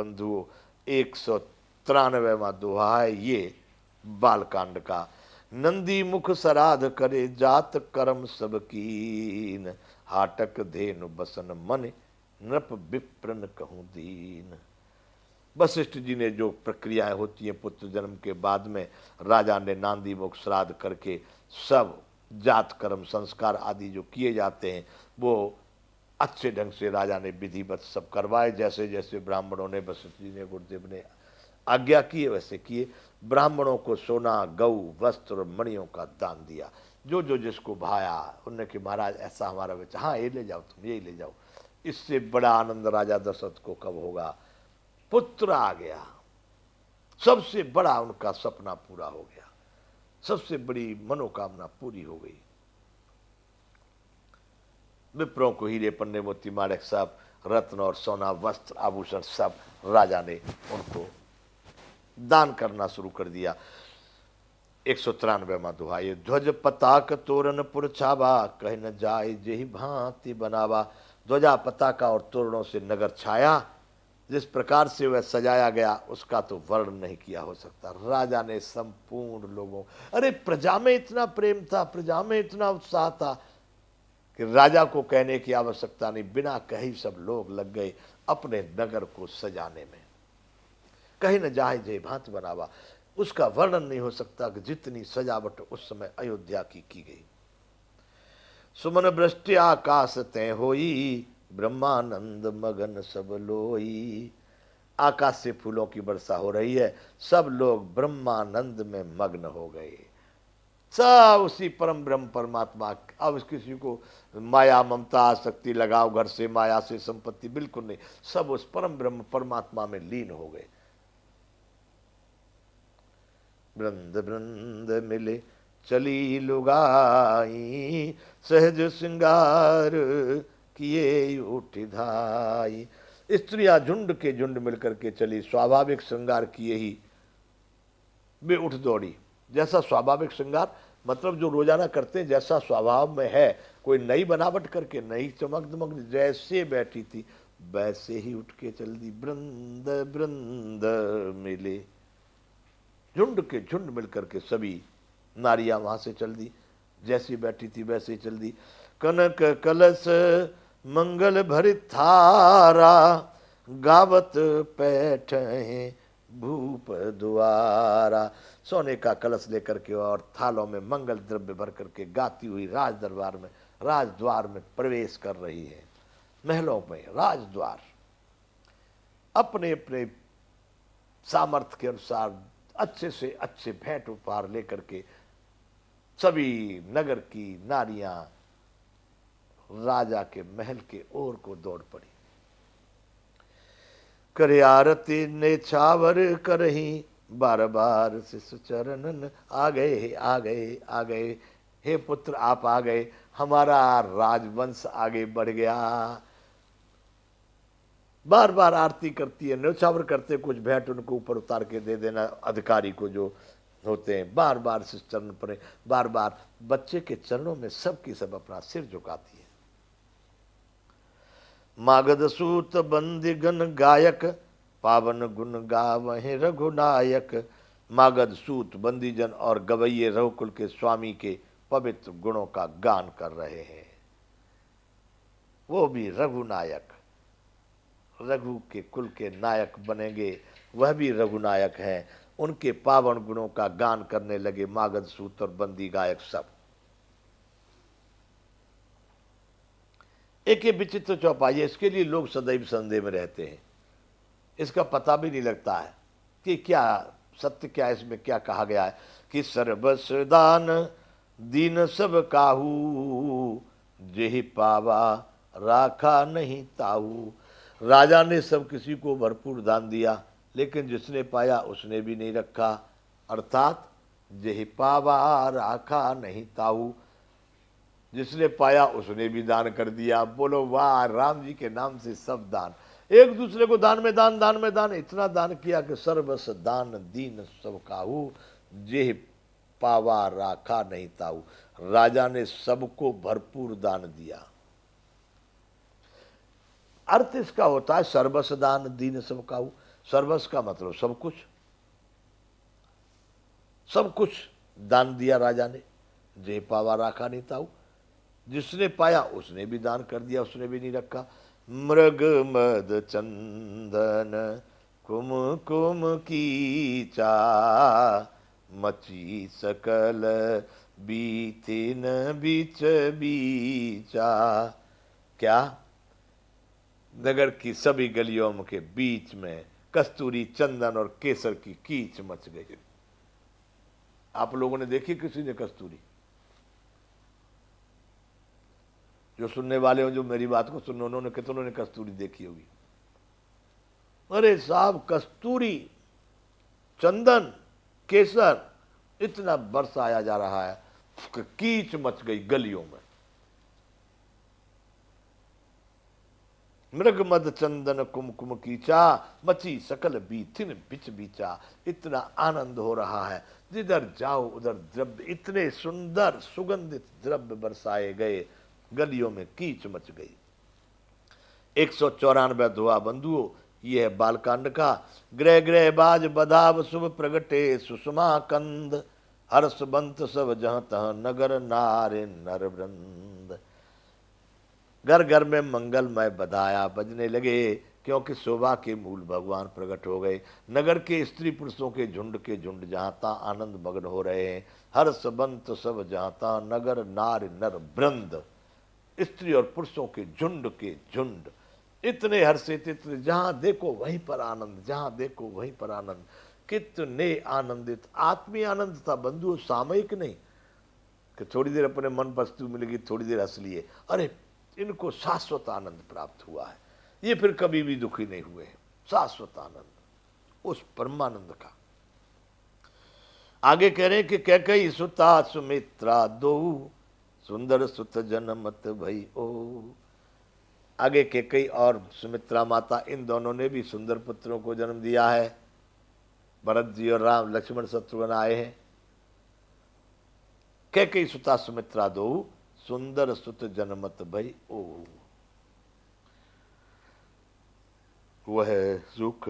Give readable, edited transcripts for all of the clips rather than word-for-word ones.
बंधुओं, 193वां दोहा है ये बालकांड का। नंदी मुख सराध करे जात कर्म सब कीन, हाटक धेनु बसन मन नृप विप्रन कहूं दीन। वशिष्ठ जी ने जो प्रक्रियाएं होती हैं पुत्र जन्म के बाद में, राजा ने नांदी मुख श्राद्ध करके सब जात कर्म संस्कार आदि जो किए जाते हैं वो अच्छे ढंग से राजा ने विधिवत सब करवाए। जैसे जैसे ब्राह्मणों ने, वशिष्ठ जी ने, गुरुदेव ने आज्ञा किए वैसे किए। ब्राह्मणों को सोना, गऊ, वस्त्र, मणियों का दान दिया। जो जो जिसको भाया उन्होंने कि महाराज ऐसा हमारा बच्चा, हाँ ये ले जाओ, तुम ये ले जाओ। इससे बड़ा आनंद राजा दशरथ को कब होगा? पुत्र आ गया, सबसे बड़ा उनका सपना पूरा हो गया, सबसे बड़ी मनोकामना पूरी हो गई। विप्रों को हीरे, पन्ने, मोती, माणिक सब, रत्न और सोना, वस्त्र, आभूषण सब राजा ने उनको दान करना शुरू कर दिया। 193वां दोहा ये, ध्वज पताक तोरण पुर छावा, कह न जाए जेहि भांति बनावा। ध्वजा, पताका और तोरणों से नगर छाया। जिस प्रकार से वह सजाया गया उसका तो वर्णन नहीं किया हो सकता। राजा ने संपूर्ण लोगों, अरे प्रजा में इतना प्रेम था, प्रजा में इतना उत्साह था कि राजा को कहने की आवश्यकता नहीं, बिना कहीं सब लोग लग गए अपने नगर को सजाने में। कहीं न जाए जय भांति बनावा, उसका वर्णन नहीं हो सकता कि जितनी सजावट उस समय अयोध्या की गई। सुमन वृष्टि आकाश तय होई, ब्रह्मानंद मगन सब लोई। आकाश से फूलों की वर्षा हो रही है, सब लोग ब्रह्मानंद में मग्न हो गए। सब उसी परम ब्रह्म परमात्मा। अब किसी को माया, ममता, आसक्ति, लगाव, घर से, माया से, संपत्ति, बिल्कुल नहीं। सब उस परम ब्रह्म परमात्मा में लीन हो गए। वृंद वृंद मिले चली लुगाई, सहज श्रृंगार किए उठ धाई। स्त्रियां झुंड के झुंड मिलकर के चली, स्वाभाविक श्रृंगार किए ही वे उठ दौड़ी। जैसा स्वाभाविक श्रृंगार मतलब जो रोजाना करते हैं, जैसा स्वभाव में है, कोई नई बनावट करके, नई चमक दमक, जैसे बैठी थी वैसे ही उठ के चल दी। वृंद वृंद मिले, झुंड के झुंड मिलकर के सभी नारियां वहां से चल दी, जैसी बैठी थी वैसे ही चल दी। कनक कलश मंगल भरित थारा, गावत पैठ भूप द्वारा। सोने का कलश लेकर के और थालों में मंगल द्रव्य भर करके गाती हुई राज दरबार में, राजद्वार में प्रवेश कर रही है। महलों में राजद्वार अपने अपने सामर्थ्य के अनुसार अच्छे से अच्छे भेंट उपहार लेकर के सभी नगर की नारियां राजा के महल के ओर को दौड़ पड़ी। करे आरती ने छावर करही, बार बार शिशु चरणन। आ गए आ गए आ गए, हे पुत्र आप आ गए, हमारा राजवंश आगे बढ़ गया। बार बार आरती करती है, न्यौछावर करते, कुछ भेंट उनको ऊपर उतार के दे देना अधिकारी को जो होते हैं। बार बार शिशु चरण पड़े, बार बार बच्चे के चरणों में सबकी सब अपना सिर झुकाती है। मागध सूत बंदी गण गायक, पावन गुण गावहि रघुनायक। मागध सूत बंदीजन और गवैये रघुकुल के स्वामी के पवित्र गुणों का गान कर रहे हैं। वो भी रघुनायक, रघु के कुल के नायक बनेंगे, वह भी रघुनायक हैं। उनके पावन गुणों का गान करने लगे मागध सूत और बंदी गायक सब। एक ये विचित्र चौपाई है, इसके लिए लोग सदैव संदेह में रहते हैं। इसका पता भी नहीं लगता है कि क्या सत्य, क्या इसमें क्या कहा गया है कि सर्वस दान दीन सब काहू, जेहि पावा राखा नहीं ताहू। राजा ने सब किसी को भरपूर दान दिया, लेकिन जिसने पाया उसने भी नहीं रखा। अर्थात जेहि पावा राखा नहीं ताहू, जिसने पाया उसने भी दान कर दिया। बोलो वाह, राम जी के नाम से सब दान, एक दूसरे को दान में दान, दान में दान, इतना दान किया कि सर्वस दान दीन सब काहू, जे पावा राखा नहीं ताऊ। राजा ने सबको भरपूर दान दिया। अर्थ इसका होता है सर्वस दान दीन सब काहू, सर्वस्व का मतलब सब कुछ, सब कुछ दान दिया राजा ने। जे पावा राखा नहीं ताऊ, जिसने पाया उसने भी दान कर दिया, उसने भी नहीं रखा। मृग मद चंदन कुम कुम कीचा, मची सकल बीतिन बीच बीचा। क्या? नगर की सभी गलियों के बीच में कस्तूरी, चंदन और केसर की कीच मच गई। आप लोगों ने देखी किसी ने कस्तूरी? जो सुनने वाले हो, जो मेरी बात को सुन, उन्होंने कितनों ने कस्तूरी देखी होगी? अरे साहब, कस्तूरी, चंदन, केसर इतना बरसाया जा रहा है कि कीच मच गई गलियों में। मृग मद चंदन कुमकुम कीचा, मची सकल बीथिन बिच बीचा। इतना आनंद हो रहा है, जिधर जाओ उधर द्रव्य, इतने सुंदर सुगंधित द्रव्य बरसाए गए, गलियों में कीच मच गई। 194 धुआ बंधुओं, ये है बालकांड का। ग्रह ग्रह बाज बधाव शुभ प्रगटे सुषमा कंद, हर्ष बंत सब जहाँ तह नगर नारे नर वृंद। घर घर में मंगलमय बधाया बजने लगे, क्योंकि शोभा के मूल भगवान प्रकट हो गए। नगर के स्त्री पुरुषों के झुंड जहाँ तहाँ आनंद मग्न हो रहे हैं। हर्ष बंत सब जहाँ तहाँ नगर नार नर वृंद, स्त्री और पुरुषों के झुंड इतने हर्षित, इतने, जहां देखो वहीं पर आनंद, जहां देखो वहीं पर आनंद। कितने आनंदित, आत्मीय आनंद था बंधु, सामयिक नहीं कि थोड़ी देर अपने मन वस्तु मिलेगी, थोड़ी देर हंस लिए। अरे इनको शाश्वत आनंद प्राप्त हुआ है, ये फिर कभी भी दुखी नहीं हुए हैं। शाश्वत आनंद उस परमानंद का। आगे कह रहे हैं कि कैकेयी सुता सुमित्रा दो, सुंदर सुत जनमत भई ओ। आगे कैकेयी और सुमित्रा माता, इन दोनों ने भी सुंदर पुत्रों को जन्म दिया है। भरत जी और राम लक्ष्मण शत्रुघ्न आए हैं। कैकेयी सुता सुमित्रा दो, सुंदर सुत जनमत भई ओ। वह सुख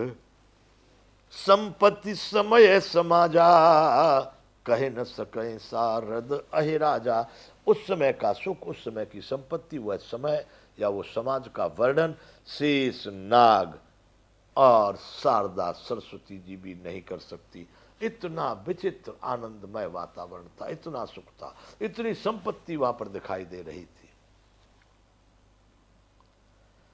संपत्ति समय समाजा, कहे न सके सारद अहि राजा। उस समय का सुख, उस समय की संपत्ति, वह समय या वो समाज का वर्णन शेष नाग और शारदा सरस्वती जी भी नहीं कर सकती। इतना विचित्र आनंदमय वातावरण था, इतना सुख था, इतनी संपत्ति वहां पर दिखाई दे रही थी।